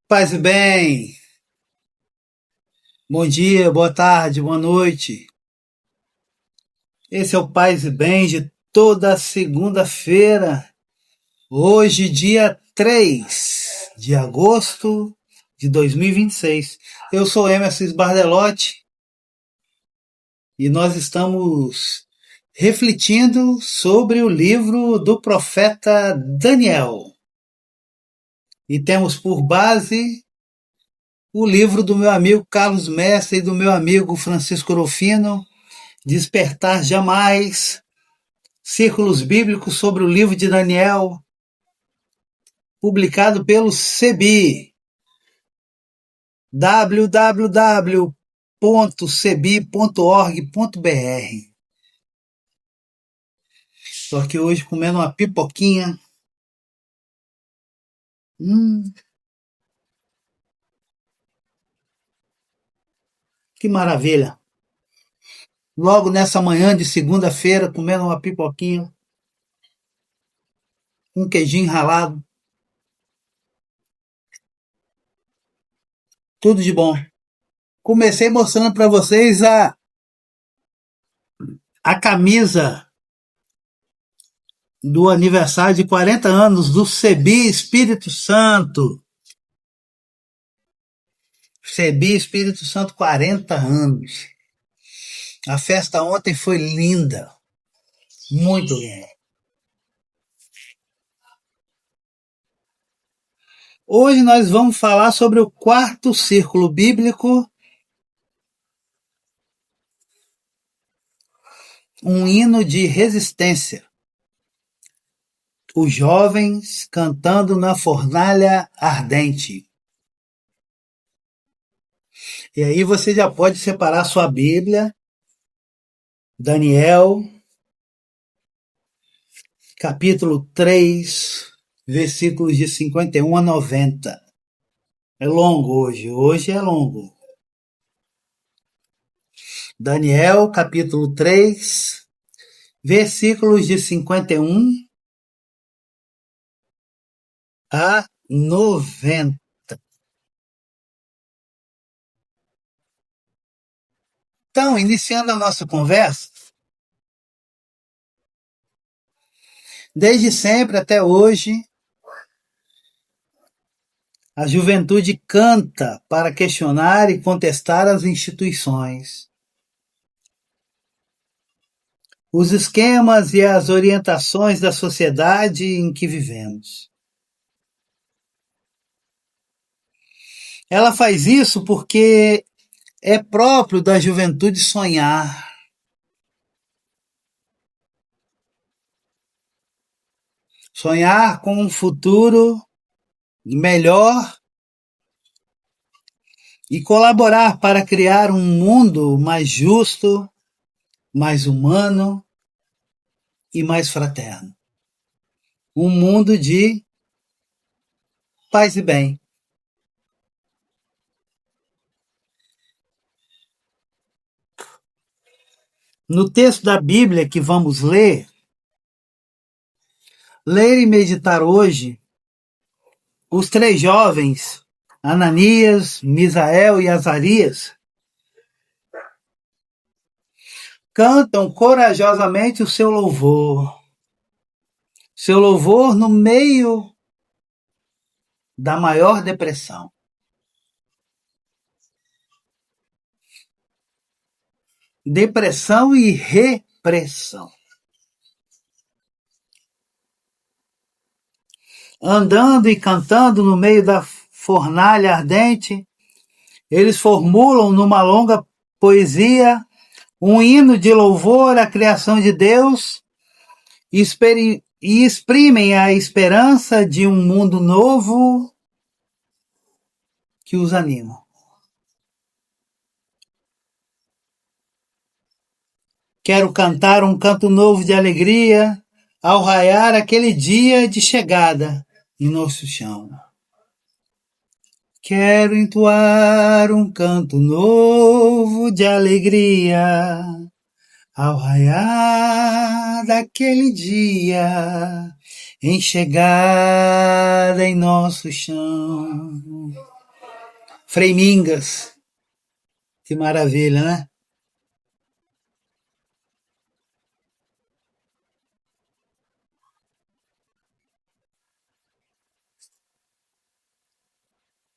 Paz e bem, bom dia, boa tarde, boa noite. Esse é o Paz e Bem de toda segunda-feira, hoje, dia 3 de agosto de 2026. Eu sou Emerson Bardelotti e nós estamos refletindo sobre o livro do profeta Daniel. E temos por base o livro do meu amigo Carlos Mestre e do meu amigo Francisco Rufino, Despertar Jamais, Círculos Bíblicos sobre o livro de Daniel, publicado pelo CEBI, www.cebi.org.br. Estou aqui hoje comendo uma pipoquinha. Que maravilha! Logo nessa manhã de segunda-feira, comendo uma pipoquinha, um queijinho ralado, tudo de bom. Comecei mostrando para vocês a camisa do aniversário de 40 anos do CEBI Espírito Santo. CEBI Espírito Santo, 40 anos. A festa ontem foi linda, muito linda. Hoje nós vamos falar sobre o quarto círculo bíblico, um hino de resistência. Os jovens cantando na fornalha ardente. E aí você já pode separar sua Bíblia, Daniel, capítulo 3, versículos de 51 a 90. É longo hoje é longo. Daniel, capítulo 3, versículos de 51 a 90. Então, iniciando a nossa conversa, desde sempre até hoje, a juventude canta para questionar e contestar as instituições, os esquemas e as orientações da sociedade em que vivemos. Ela faz isso porque é próprio da juventude sonhar. Sonhar com um futuro melhor e colaborar para criar um mundo mais justo, mais humano e mais fraterno. Um mundo de paz e bem. No texto da Bíblia que vamos ler e meditar hoje, os três jovens, Ananias, Misael e Azarias, cantam corajosamente o seu louvor. Seu louvor no meio da maior depressão. Depressão e repressão. Andando e cantando no meio da fornalha ardente, eles formulam numa longa poesia um hino de louvor à criação de Deus e exprimem a esperança de um mundo novo que os anima. Quero cantar um canto novo de alegria ao raiar aquele dia de chegada em nosso chão. Quero entoar um canto novo de alegria ao raiar daquele dia em chegada em nosso chão. Frei Mingas. Que maravilha, né?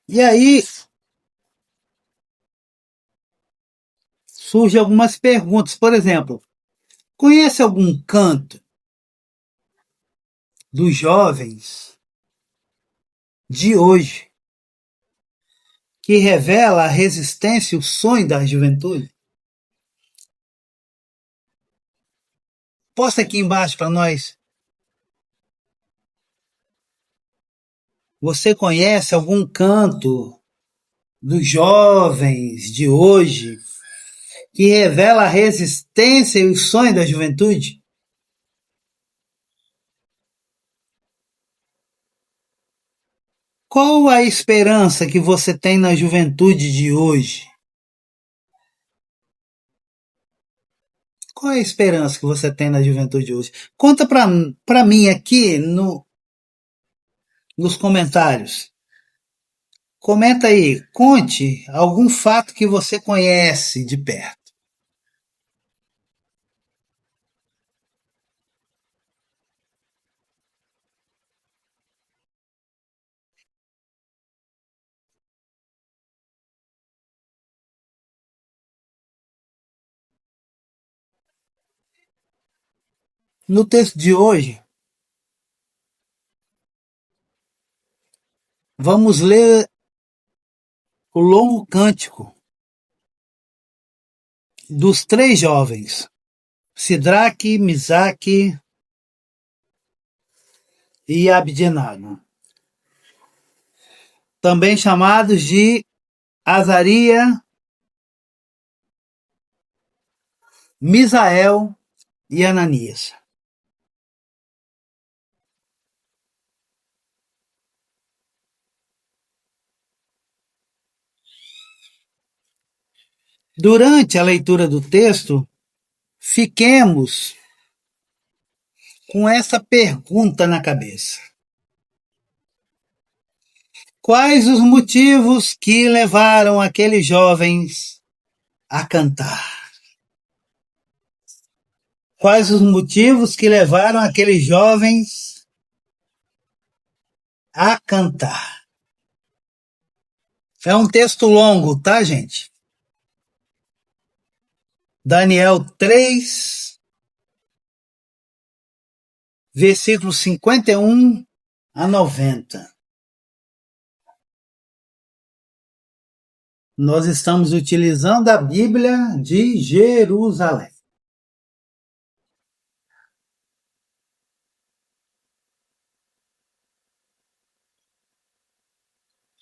E aí surgem algumas perguntas. Por exemplo, conhece algum canto dos jovens de hoje que revela a resistência e o sonho da juventude? Posta aqui embaixo para nós. Você conhece algum canto dos jovens de hoje que revela a resistência e o sonho da juventude? Qual a esperança que você tem na juventude de hoje? Qual é a esperança que você tem na juventude de hoje? Conta para mim aqui nos comentários. Comenta aí, conte algum fato que você conhece de perto. No texto de hoje, vamos ler o longo cântico dos três jovens, Sidraque, Misaque e Abdenago, também chamados de Azaria, Misael e Ananias. Durante a leitura do texto, fiquemos com essa pergunta na cabeça: quais os motivos que levaram aqueles jovens a cantar? Quais os motivos que levaram aqueles jovens a cantar? É um texto longo, tá, gente? Daniel 3, versículos 51 a 90. Nós estamos utilizando a Bíblia de Jerusalém.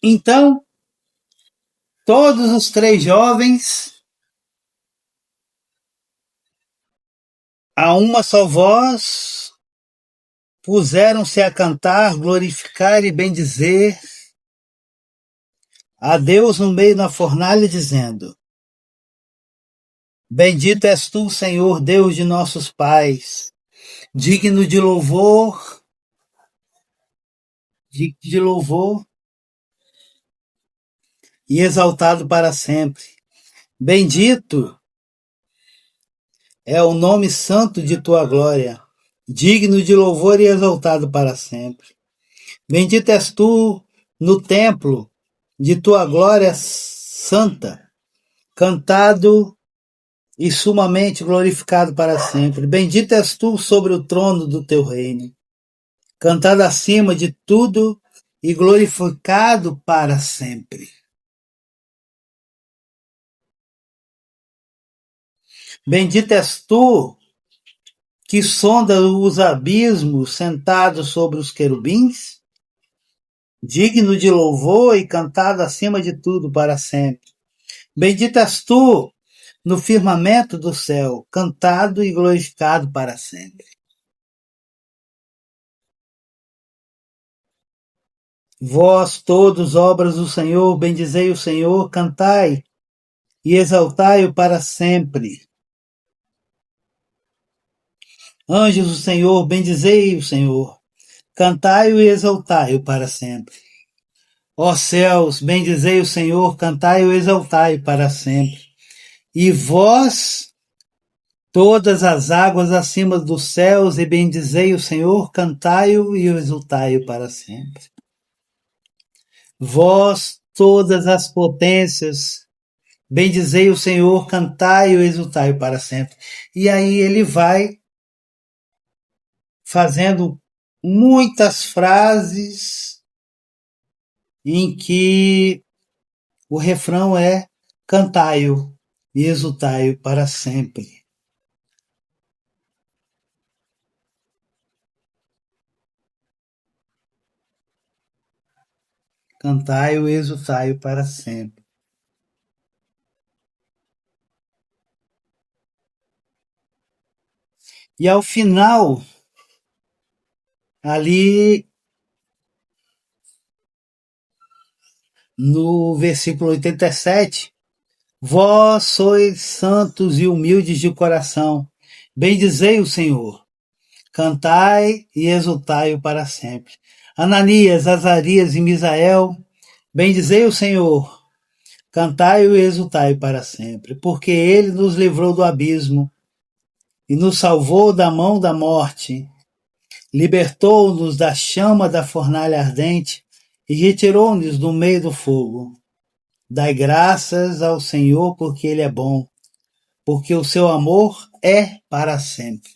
Então, todos os três jovens, a uma só voz, puseram-se a cantar, glorificar e bendizer a Deus no meio da fornalha, dizendo: Bendito és tu, Senhor, Deus de nossos pais, digno de louvor e exaltado para sempre. Bendito é o nome santo de tua glória, digno de louvor e exaltado para sempre. Bendito és tu no templo de tua glória santa, cantado e sumamente glorificado para sempre. Bendito és tu sobre o trono do teu reino, cantado acima de tudo e glorificado para sempre. Bendito és tu que sonda os abismos sentado sobre os querubins, digno de louvor e cantado acima de tudo para sempre. Bendito és tu no firmamento do céu, cantado e glorificado para sempre. Vós todos, obras do Senhor, bendizei o Senhor, cantai e exaltai-o para sempre. Anjos do Senhor, bendizei o Senhor, cantai-o e exaltai-o para sempre. Ó céus, bendizei o Senhor, cantai e exaltai para sempre. E vós, todas as águas acima dos céus, e bendizei o Senhor, cantai-o e exultai-o para sempre. Vós, todas as potências, bendizei o Senhor, cantai-o e exultai-o para sempre. E aí ele vai fazendo muitas frases em que o refrão é cantai-o e exultai-o para sempre. Cantai-o e exultai-o para sempre. E ao final, ali no versículo 87, vós sois santos e humildes de coração, bendizei o Senhor, cantai e exultai-o para sempre. Ananias, Azarias e Misael, bendizei o Senhor, cantai-o e exultai-o para sempre, porque ele nos livrou do abismo e nos salvou da mão da morte, libertou-nos da chama da fornalha ardente e retirou-nos do meio do fogo. Dai graças ao Senhor, porque ele é bom, porque o seu amor é para sempre.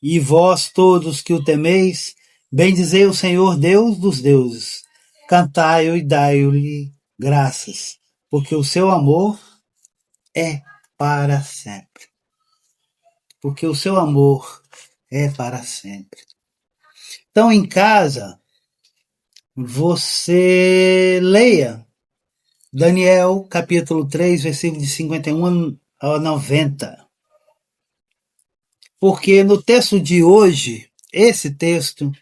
E vós todos que o temeis, bendizei o Senhor Deus dos deuses, cantai-o e dai-lhe graças, porque o seu amor é para sempre. Porque o seu amor é para sempre. Então, em casa, você leia Daniel, capítulo 3, versículo de 51 a 90. Porque no texto de hoje, esse texto,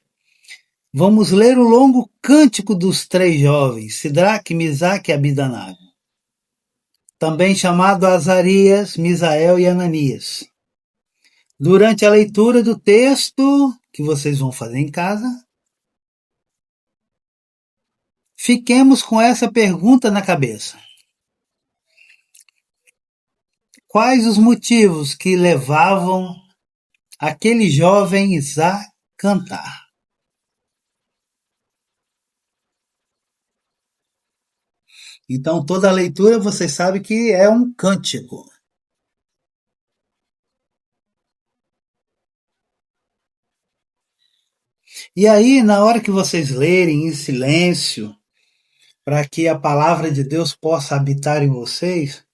vamos ler o longo cântico dos três jovens, Sidraque, Misaque e Abidanago, também chamado Azarias, Misael e Ananias. Durante a leitura do texto, que vocês vão fazer em casa, fiquemos com essa pergunta na cabeça. Quais os motivos que levavam aqueles jovens a cantar? Então, toda a leitura você sabe que é um cântico. E aí, na hora que vocês lerem em silêncio, para que a palavra de Deus possa habitar em vocês,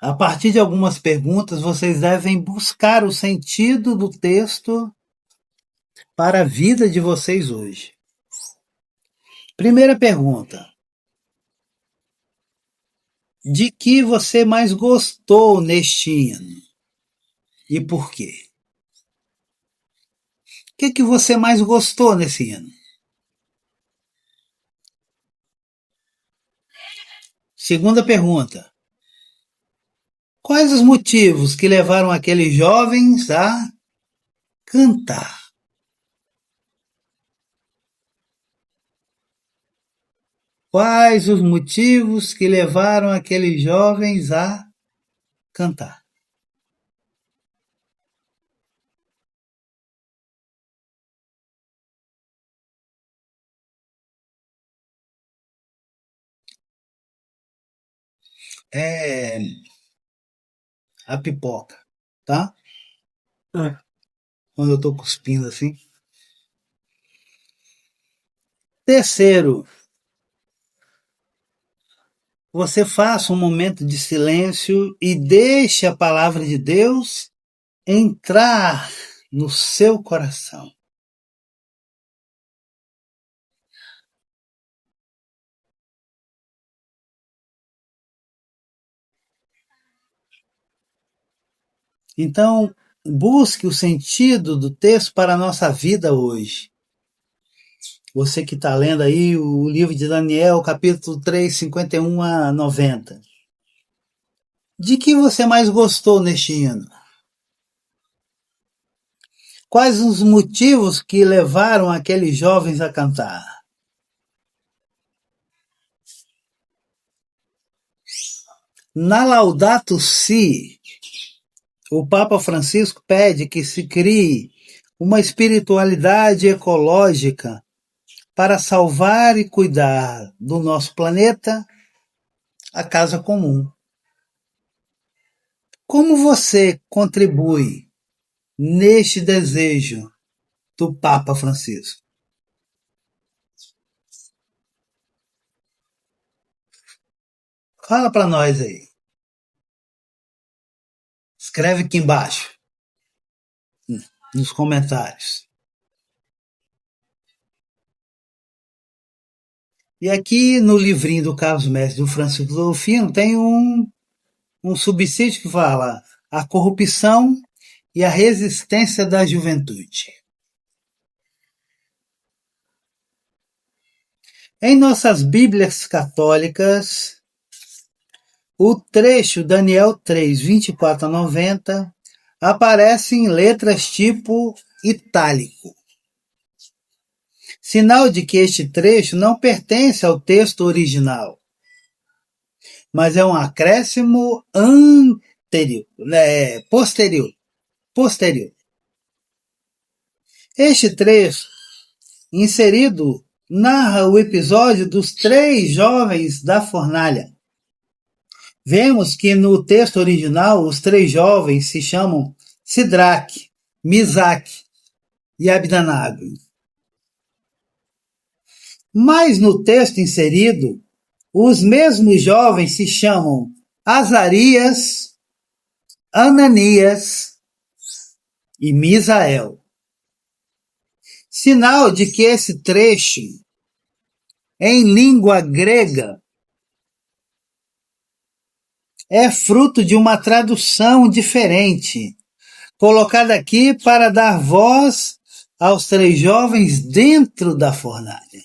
a partir de algumas perguntas, vocês devem buscar o sentido do texto para a vida de vocês hoje. Primeira pergunta: de que você mais gostou neste ano? E por quê? O que você mais gostou nesse ano? Segunda pergunta: quais os motivos que levaram aqueles jovens a cantar? Quais os motivos que levaram aqueles jovens a cantar? É a pipoca, tá? Quando eu tô cuspindo assim. Terceiro, você faça um momento de silêncio e deixe a palavra de Deus entrar no seu coração. Então, busque o sentido do texto para a nossa vida hoje. Você que está lendo aí o livro de Daniel, capítulo 3, 51 a 90. De que você mais gostou neste ano? Quais os motivos que levaram aqueles jovens a cantar? Na Laudato Si, o Papa Francisco pede que se crie uma espiritualidade ecológica para salvar e cuidar do nosso planeta, a casa comum. Como você contribui neste desejo do Papa Francisco? Fala para nós aí. Escreve aqui embaixo, nos comentários. E aqui no livrinho do Carlos Mestre do Francisco Dolfino tem um subsídio que fala a corrupção e a resistência da juventude. Em nossas Bíblias católicas, o trecho Daniel 3, 24 a 90 aparece em letras tipo itálico, sinal de que este trecho não pertence ao texto original, mas é um acréscimo posterior. Este trecho, inserido, narra o episódio dos 3 jovens da fornalha. Vemos que no texto original os 3 jovens se chamam Sidraque, Misaque e Abdanago. Mas no texto inserido, os mesmos jovens se chamam Azarias, Ananias e Misael. Sinal de que esse trecho, em língua grega, é fruto de uma tradução diferente, colocada aqui para dar voz aos 3 jovens dentro da fornalha.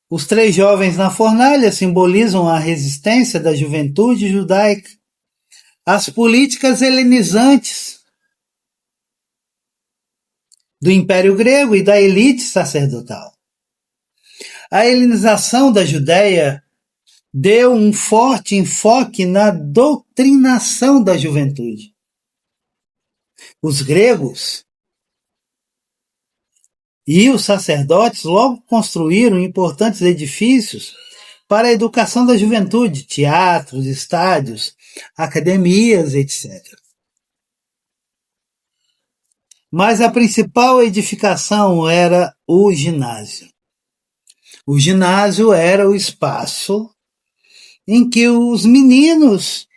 Os 3 jovens na fornalha simbolizam a resistência da juventude judaica às políticas helenizantes do Império Grego e da elite sacerdotal. A helenização da Judéia deu um forte enfoque na doutrinação da juventude. Os gregos e os sacerdotes logo construíram importantes edifícios para a educação da juventude, teatros, estádios, academias, etc. Mas a principal edificação era o ginásio. O ginásio era o espaço em que os meninos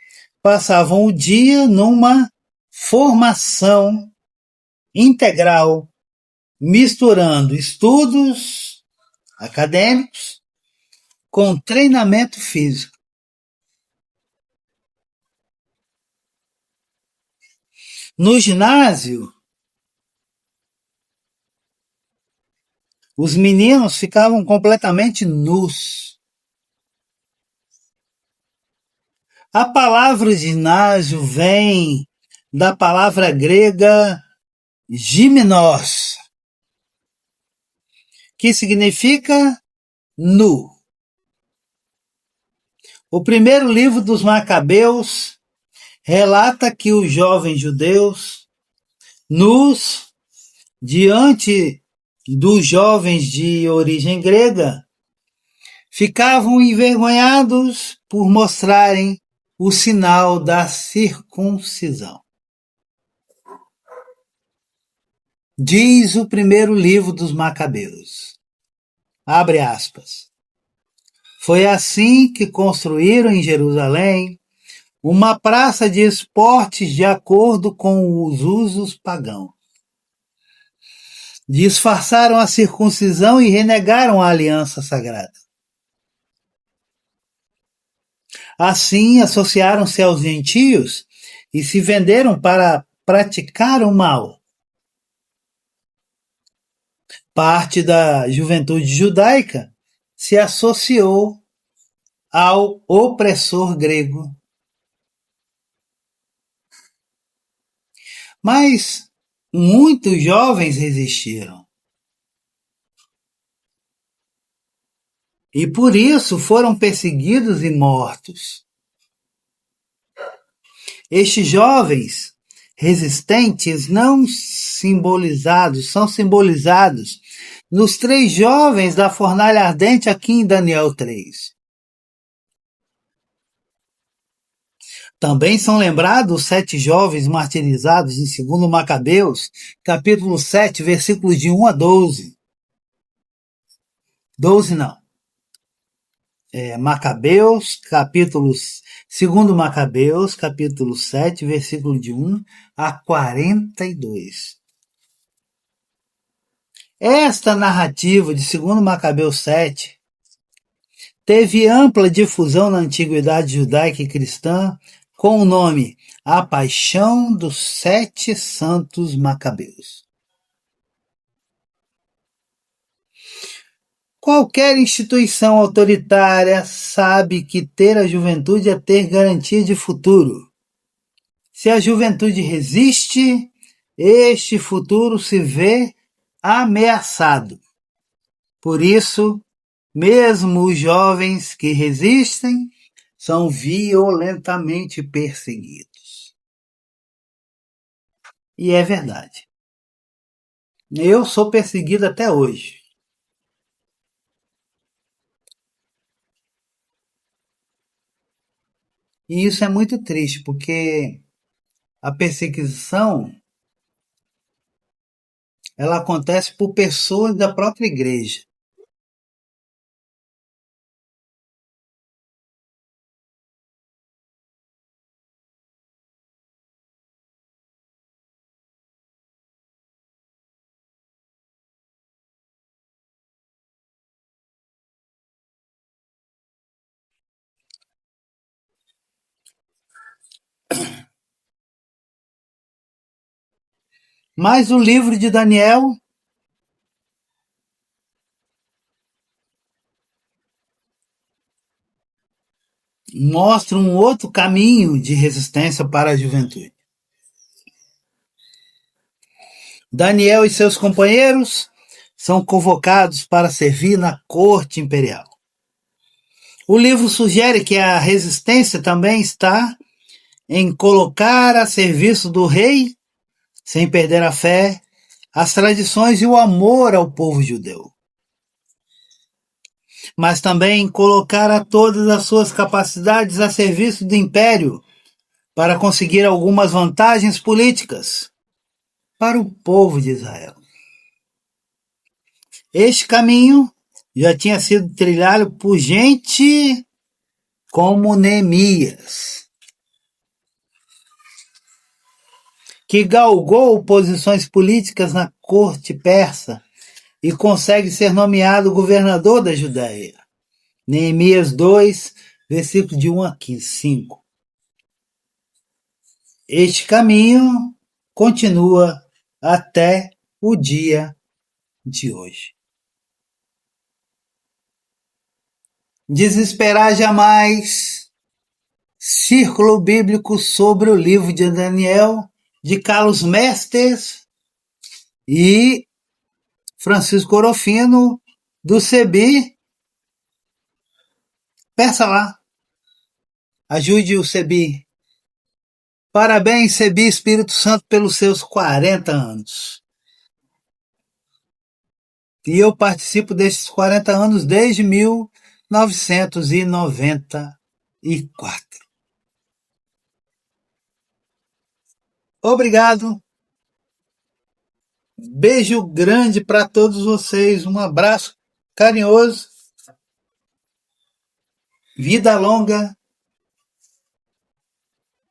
passavam o dia numa formação integral, misturando estudos acadêmicos com treinamento físico. No ginásio, os meninos ficavam completamente nus. A palavra ginásio vem da palavra grega gimnos, que significa nu. O primeiro livro dos Macabeus relata que os jovens judeus, nus, diante dos jovens de origem grega, ficavam envergonhados por mostrarem o sinal da circuncisão. Diz o primeiro livro dos Macabeus, abre aspas, foi assim que construíram em Jerusalém uma praça de esportes de acordo com os usos pagãos. Disfarçaram a circuncisão e renegaram a aliança sagrada. Assim, associaram-se aos gentios e se venderam para praticar o mal. Parte da juventude judaica se associou ao opressor grego. Mas muitos jovens resistiram. E por isso foram perseguidos e mortos. Estes jovens resistentes são simbolizados nos 3 jovens da fornalha ardente aqui em Daniel 3. Também são lembrados os 7 jovens martirizados em 2 Macabeus, capítulo 7, versículos de 1 a 12. 12 não. Macabeus, capítulos 2 Macabeus, capítulo 7, versículo de 1 a 42. Esta narrativa de 2 Macabeus 7 teve ampla difusão na antiguidade judaica e cristã com o nome A Paixão dos 7 Santos Macabeus. Qualquer instituição autoritária sabe que ter a juventude é ter garantia de futuro. Se a juventude resiste, este futuro se vê ameaçado. Por isso, mesmo os jovens que resistem são violentamente perseguidos. E é verdade. Eu sou perseguido até hoje. E isso é muito triste, porque a perseguição ela acontece por pessoas da própria igreja. Mas o livro de Daniel mostra um outro caminho de resistência para a juventude. Daniel e seus companheiros são convocados para servir na corte imperial. O livro sugere que a resistência também está em colocar a serviço do rei, sem perder a fé, as tradições e o amor ao povo judeu. Mas também em colocar a todas as suas capacidades a serviço do império para conseguir algumas vantagens políticas para o povo de Israel. Este caminho já tinha sido trilhado por gente como Neemias, que galgou posições políticas na corte persa e consegue ser nomeado governador da Judéia. Neemias 2, versículo de 1 a 5. Este caminho continua até o dia de hoje. Desesperar jamais. Círculo Bíblico sobre o livro de Daniel, de Carlos Mestres e Francisco Orofino, do CEBI. Peça lá. Ajude o CEBI. Parabéns, CEBI Espírito Santo, pelos seus 40 anos. E eu participo desses 40 anos desde 1994. Obrigado. Beijo grande para todos vocês. Um abraço carinhoso. Vida longa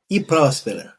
e próspera.